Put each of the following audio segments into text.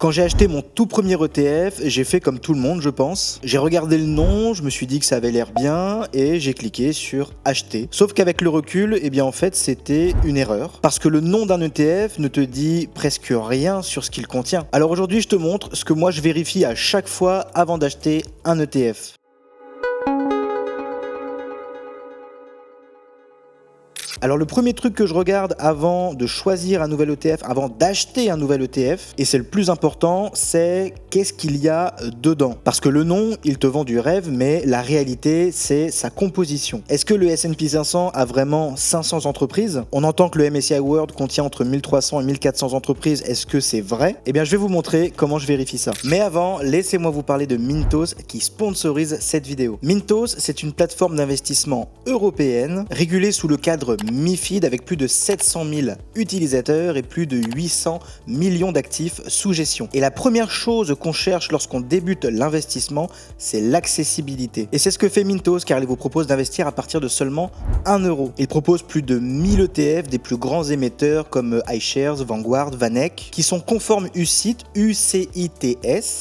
Quand j'ai acheté mon tout premier ETF, j'ai fait comme tout le monde, je pense. J'ai regardé le nom, je me suis dit que ça avait l'air bien et j'ai cliqué sur acheter. Sauf qu'avec le recul, eh bien en fait, c'était une erreur parce que le nom d'un ETF ne te dit presque rien sur ce qu'il contient. Alors aujourd'hui, je te montre ce que moi je vérifie à chaque fois avant d'acheter un ETF. Alors le premier truc que je regarde avant de choisir un nouvel ETF, avant d'acheter un nouvel ETF, et c'est le plus important, c'est qu'est-ce qu'il y a dedans. Parce que le nom, il te vend du rêve, mais la réalité, c'est sa composition. Est-ce que le S&P 500 a vraiment 500 entreprises? On entend que le MSCI World contient entre 1300 et 1400 entreprises. Est-ce que c'est vrai? Eh bien, je vais vous montrer comment je vérifie ça. Mais avant, laissez-moi vous parler de Mintos qui sponsorise cette vidéo. Mintos, c'est une plateforme d'investissement européenne régulée sous le cadre MiFID avec plus de 700 000 utilisateurs et plus de 800 millions d'actifs sous gestion. Et la première chose qu'on cherche lorsqu'on débute l'investissement, c'est l'accessibilité. Et c'est ce que fait Mintos car il vous propose d'investir à partir de seulement 1 euro. Il propose plus de 1000 ETF des plus grands émetteurs comme iShares, Vanguard, VanEck qui sont conformes UCITS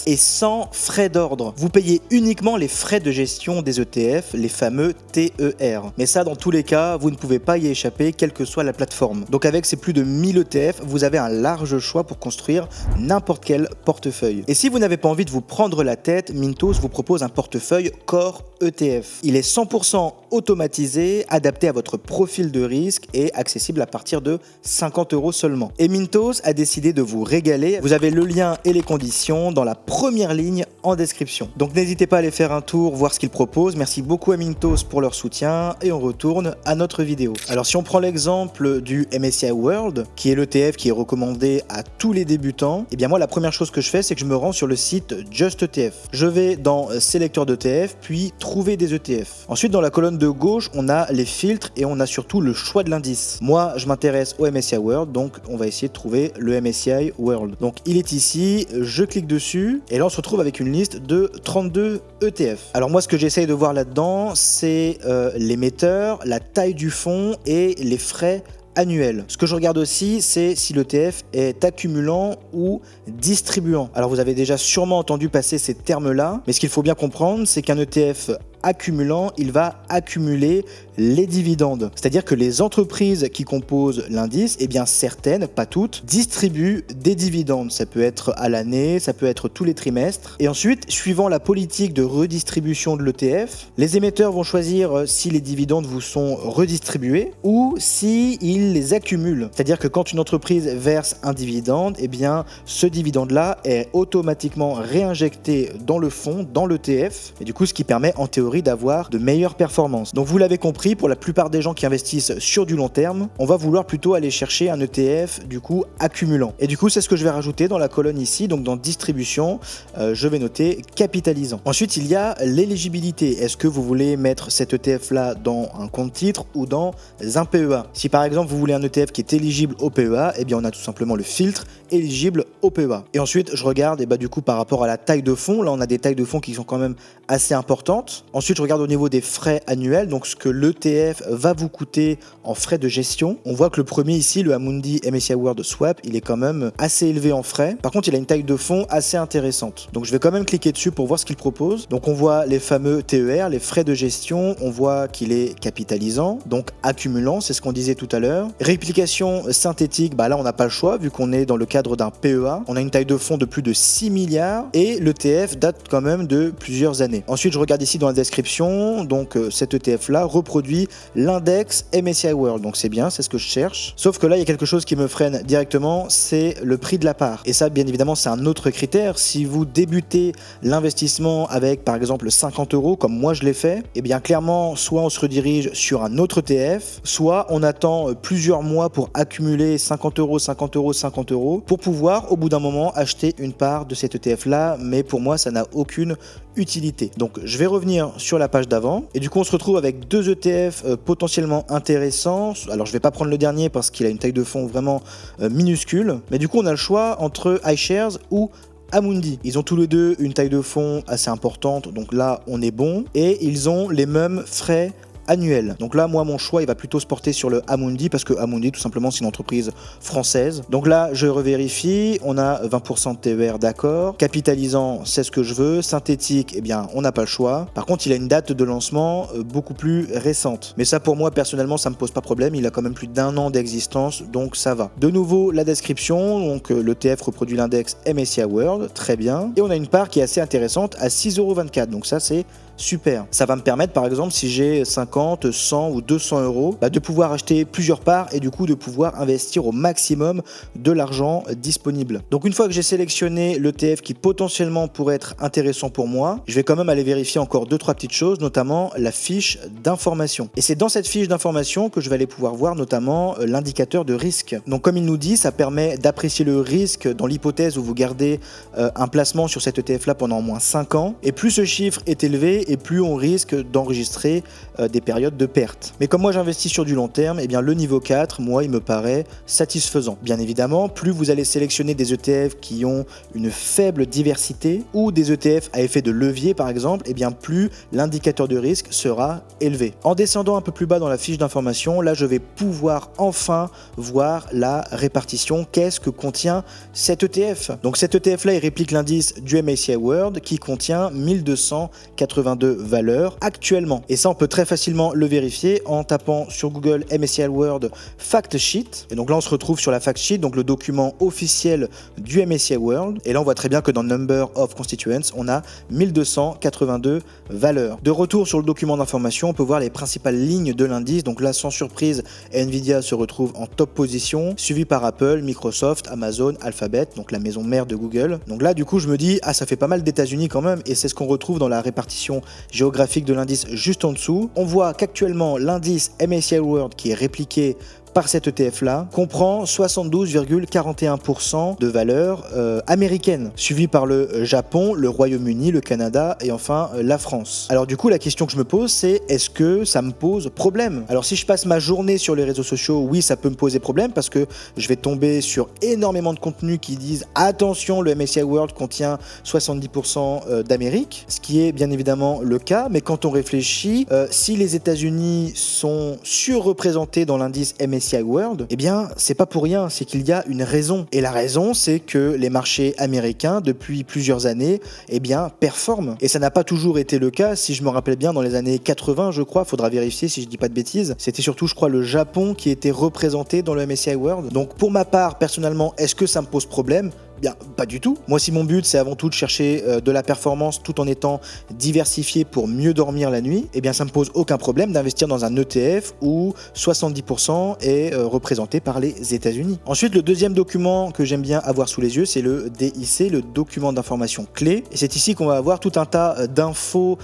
et sans frais d'ordre. Vous payez uniquement les frais de gestion des ETF, les fameux TER. Mais ça, dans tous les cas, vous ne pouvez pas y échapper quelle que soit la plateforme. Donc avec ces plus de 1000 ETF, vous avez un large choix pour construire n'importe quel portefeuille. Et si vous n'avez pas envie de vous prendre la tête, Mintos vous propose un portefeuille Core ETF. Il est 100% automatisé, adapté à votre profil de risque et accessible à partir de 50 euros seulement. Et Mintos a décidé de vous régaler. Vous avez le lien et les conditions dans la première ligne en description. Donc n'hésitez pas à aller faire un tour, voir ce qu'ils proposent. Merci beaucoup à Mintos pour leur soutien et on retourne à notre vidéo. Alors si on prend l'exemple du MSCI World, qui est l'ETF qui est recommandé à tous les débutants, et bien moi la première chose que je fais, c'est que je me rends sur le site Just ETF. Je vais dans sélecteur d'ETF, puis trouver des ETF. Ensuite dans la colonne de gauche, on a les filtres et on a surtout le choix de l'indice. Moi, je m'intéresse au MSCI World, donc on va essayer de trouver le MSCI World. Donc il est ici, je clique dessus et là on se retrouve avec une liste de 32 ETF. Alors moi ce que j'essaye de voir là-dedans, c'est l'émetteur, la taille du fonds et les frais annuel. Ce que je regarde aussi, c'est si l'ETF est accumulant ou distribuant. Alors vous avez déjà sûrement entendu passer ces termes-là, mais ce qu'il faut bien comprendre, c'est qu'un ETF accumulant, il va accumuler les dividendes. C'est-à-dire que les entreprises qui composent l'indice, eh bien certaines, pas toutes, distribuent des dividendes. Ça peut être à l'année, ça peut être tous les trimestres. Et ensuite, suivant la politique de redistribution de l'ETF, les émetteurs vont choisir si les dividendes vous sont redistribués ou s'ils les accumulent. C'est-à-dire que quand une entreprise verse un dividende, eh bien ce dividende-là est automatiquement réinjecté dans le fonds, dans l'ETF, et du coup ce qui permet en théorie d'avoir de meilleures performances. Donc vous l'avez compris, pour la plupart des gens qui investissent sur du long terme, on va vouloir plutôt aller chercher un ETF du coup accumulant. Et du coup c'est ce que je vais rajouter dans la colonne ici, donc dans distribution, je vais noter capitalisant. Ensuite il y a l'éligibilité. Est-ce que vous voulez mettre cet ETF là dans un compte titre ou dans un PEA? Si par exemple vous voulez un ETF qui est éligible au PEA, eh bien on a tout simplement le filtre éligible au PEA. Et ensuite je regarde, et bah du coup par rapport à la taille de fonds, là on a des tailles de fonds qui sont quand même assez importantes. Ensuite, je regarde au niveau des frais annuels, donc ce que l'ETF va vous coûter en frais de gestion. On voit que le premier ici, le Amundi MSCI World Swap, il est quand même assez élevé en frais. Par contre, il a une taille de fonds assez intéressante. Donc je vais quand même cliquer dessus pour voir ce qu'il propose. Donc on voit les fameux TER, les frais de gestion. On voit qu'il est capitalisant, donc accumulant, c'est ce qu'on disait tout à l'heure. Réplication synthétique, bah là on n'a pas le choix vu qu'on est dans le cadre d'un PEA. On a une taille de fonds de plus de 6 milliards et l'ETF date quand même de plusieurs années. Ensuite, je regarde ici dans la description, donc cet ETF là reproduit l'index MSCI World, donc c'est bien, c'est ce que je cherche. Sauf que là il y a quelque chose qui me freine directement, c'est le prix de la part. Et ça bien évidemment c'est un autre critère. Si vous débutez l'investissement avec par exemple 50 euros comme moi je l'ai fait, et bien clairement soit on se redirige sur un autre ETF, soit on attend plusieurs mois pour accumuler 50 euros, 50 euros, 50 euros pour pouvoir au bout d'un moment acheter une part de cet ETF là, mais pour moi ça n'a aucune utilité. Donc je vais revenir sur la page d'avant et du coup on se retrouve avec deux ETF potentiellement intéressants. Alors je vais pas prendre le dernier parce qu'il a une taille de fonds vraiment minuscule, mais du coup on a le choix entre iShares ou Amundi. Ils ont tous les deux une taille de fonds assez importante, donc là on est bon et ils ont les mêmes frais annuel. Donc là, moi, mon choix, il va plutôt se porter sur le Amundi parce que Amundi, tout simplement, c'est une entreprise française. Donc là, je revérifie. On a 20% de TER, d'accord. Capitalisant, c'est ce que je veux. Synthétique, eh bien, on n'a pas le choix. Par contre, il a une date de lancement beaucoup plus récente. Mais ça, pour moi, personnellement, ça me pose pas problème. Il a quand même plus d'1 an d'existence, donc ça va. De nouveau, la description. Donc, l'ETF reproduit l'index MSCI World, très bien. Et on a une part qui est assez intéressante à 6,24 €. Donc ça, c'est super. Ça va me permettre, par exemple, si j'ai 50, 100 ou 200 €, de pouvoir acheter plusieurs parts et du coup de pouvoir investir au maximum de l'argent disponible. Donc une fois que j'ai sélectionné l'ETF qui potentiellement pourrait être intéressant pour moi, je vais quand même aller vérifier encore 2-3 petites choses, notamment la fiche d'information. Et c'est dans cette fiche d'information que je vais aller pouvoir voir notamment l'indicateur de risque. Donc comme il nous dit, ça permet d'apprécier le risque dans l'hypothèse où vous gardez un placement sur cet ETF là pendant au moins 5 ans. Et plus ce chiffre est élevé, et plus on risque d'enregistrer des périodes de perte. Mais comme moi j'investis sur du long terme, eh bien le niveau 4, moi il me paraît satisfaisant. Bien évidemment, plus vous allez sélectionner des ETF qui ont une faible diversité ou des ETF à effet de levier par exemple, eh bien plus l'indicateur de risque sera élevé. En descendant un peu plus bas dans la fiche d'information, là je vais pouvoir enfin voir la répartition. Qu'est-ce que contient cet ETF? Donc cet ETF là il réplique l'indice du MSCI World qui contient 1282 valeurs actuellement. Et ça, on peut très facilement le vérifier en tapant sur Google MSCI World Fact Sheet. Et donc là, on se retrouve sur la Fact Sheet, donc le document officiel du MSCI World. Et là, on voit très bien que dans Number of Constituents, on a 1282 valeurs. De retour sur le document d'information, on peut voir les principales lignes de l'indice. Donc là, sans surprise, Nvidia se retrouve en top position, suivi par Apple, Microsoft, Amazon, Alphabet, donc la maison mère de Google. Donc là, du coup, je me dis, ah, ça fait pas mal d'États-Unis quand même, et c'est ce qu'on retrouve dans la répartition géographique de l'indice juste en dessous. On voit qu'actuellement l'indice MSCI World qui est répliqué par cet ETF là comprend 72,41% de valeur américaine, suivi par le Japon, le Royaume-Uni, le Canada et enfin la France. Alors du coup la question que je me pose c'est est-ce que ça me pose problème? Alors si je passe ma journée sur les réseaux sociaux, oui ça peut me poser problème parce que je vais tomber sur énormément de contenus qui disent attention le MSCI World contient 70% d'Amérique, ce qui est bien évidemment le cas, mais quand on réfléchit, si les États-Unis sont surreprésentés dans l'indice MSCI World, eh bien c'est pas pour rien, c'est qu'il y a une raison. Et la raison c'est que les marchés américains depuis plusieurs années eh bien performent. Et ça n'a pas toujours été le cas, si je me rappelle bien dans les années 80 je crois, faudra vérifier si je dis pas de bêtises, c'était surtout je crois le Japon qui était représenté dans le MSCI World. Donc pour ma part personnellement, est-ce que ça me pose problème? Bien, pas du tout. Moi, si mon but, c'est avant tout de chercher de la performance tout en étant diversifié pour mieux dormir la nuit, eh bien, ça me pose aucun problème d'investir dans un ETF où 70% est représenté par les États-Unis. Ensuite, le deuxième document que j'aime bien avoir sous les yeux, c'est le DIC, le document d'information clé. Et c'est ici qu'on va avoir tout un tas d'infos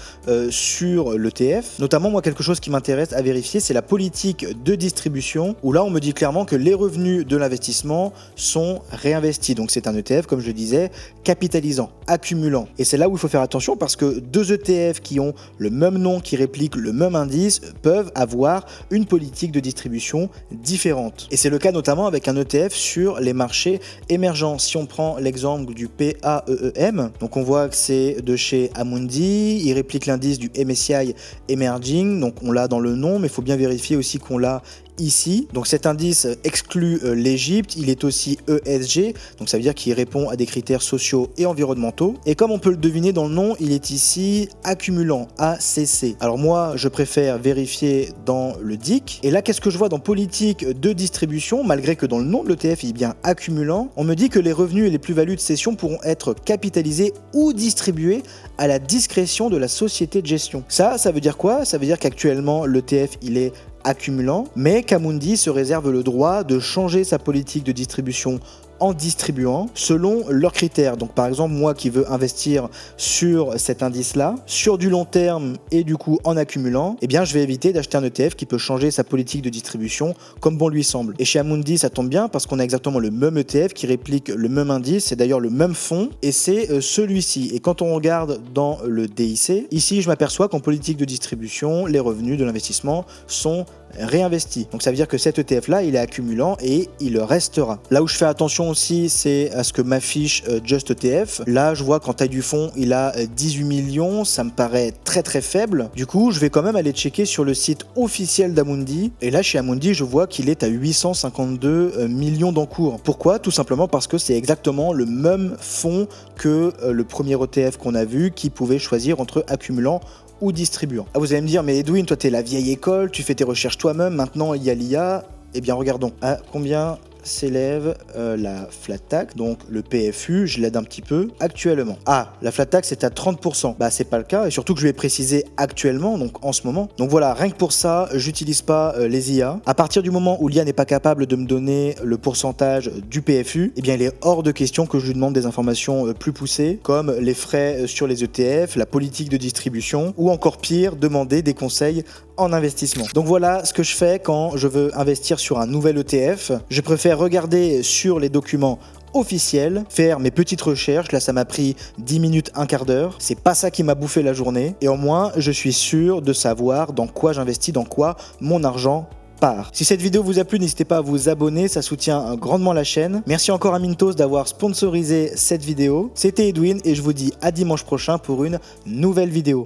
sur l'ETF. Notamment, moi, quelque chose qui m'intéresse à vérifier, c'est la politique de distribution, où là, on me dit clairement que les revenus de l'investissement sont réinvestis. Donc, c'est un ETF, comme je le disais, capitalisant, accumulant. Et c'est là où il faut faire attention parce que deux ETF qui ont le même nom, qui répliquent le même indice, peuvent avoir une politique de distribution différente. Et c'est le cas notamment avec un ETF sur les marchés émergents. Si on prend l'exemple du PAEEM, donc on voit que c'est de chez Amundi, il réplique l'indice du MSCI Emerging, donc on l'a dans le nom, mais il faut bien vérifier aussi qu'on l'a ici. Donc cet indice exclut l'Égypte, il est aussi ESG, donc ça veut dire qu'il répond à des critères sociaux et environnementaux. Et comme on peut le deviner dans le nom, il est ici accumulant, ACC. Alors moi, je préfère vérifier dans le DIC. Et là, qu'est-ce que je vois dans politique de distribution? Malgré que dans le nom de l'ETF, il est bien accumulant, on me dit que les revenus et les plus-values de cession pourront être capitalisés ou distribués à la discrétion de la société de gestion. Ça veut dire quoi? Ça veut dire qu'actuellement, l'ETF, il est accumulant, mais qu'Amundi se réserve le droit de changer sa politique de distribution en distribuant selon leurs critères. Donc par exemple, moi qui veux investir sur cet indice-là, sur du long terme et du coup en accumulant, eh bien je vais éviter d'acheter un ETF qui peut changer sa politique de distribution comme bon lui semble. Et chez Amundi, ça tombe bien parce qu'on a exactement le même ETF qui réplique le même indice, c'est d'ailleurs le même fonds et c'est celui-ci. Et quand on regarde dans le DIC, ici je m'aperçois qu'en politique de distribution, les revenus de l'investissement sont réinvesti. Donc ça veut dire que cet ETF là il est accumulant et il le restera. Là où je fais attention aussi, c'est à ce que m'affiche Just ETF. Là je vois qu'en taille du fonds il a 18 millions, ça me paraît très faible. Du coup je vais quand même aller checker sur le site officiel d'Amundi, et là chez Amundi je vois qu'il est à 852 millions d'encours. Pourquoi? Tout simplement parce que c'est exactement le même fonds que le premier ETF qu'on a vu, qui pouvait choisir entre accumulant ou distribuant. Ah, vous allez me dire, mais Edwin, toi t'es la vieille école, tu fais tes recherches toi-même, maintenant il y a l'IA. Eh bien regardons, à combien s'élève la flat tax, donc le PFU, je l'aide un petit peu, actuellement. Ah, la flat tax est à 30%. Bah c'est pas le cas, et surtout que je vais préciser actuellement, donc en ce moment. Donc voilà, rien que pour ça, j'utilise pas les IA. À partir du moment où l'IA n'est pas capable de me donner le pourcentage du PFU, eh bien il est hors de question que je lui demande des informations plus poussées, comme les frais sur les ETF, la politique de distribution, ou encore pire, demander des conseils en investissement. Donc voilà ce que je fais quand je veux investir sur un nouvel ETF. Je préfère regarder sur les documents officiels, faire mes petites recherches. Là ça m'a pris 10 minutes, un quart d'heure. C'est pas ça qui m'a bouffé la journée. Et au moins je suis sûr de savoir dans quoi j'investis, dans quoi mon argent part. Si cette vidéo vous a plu, n'hésitez pas à vous abonner, ça soutient grandement la chaîne. Merci encore à Mintos d'avoir sponsorisé cette vidéo. C'était Edwin et je vous dis à dimanche prochain pour une nouvelle vidéo.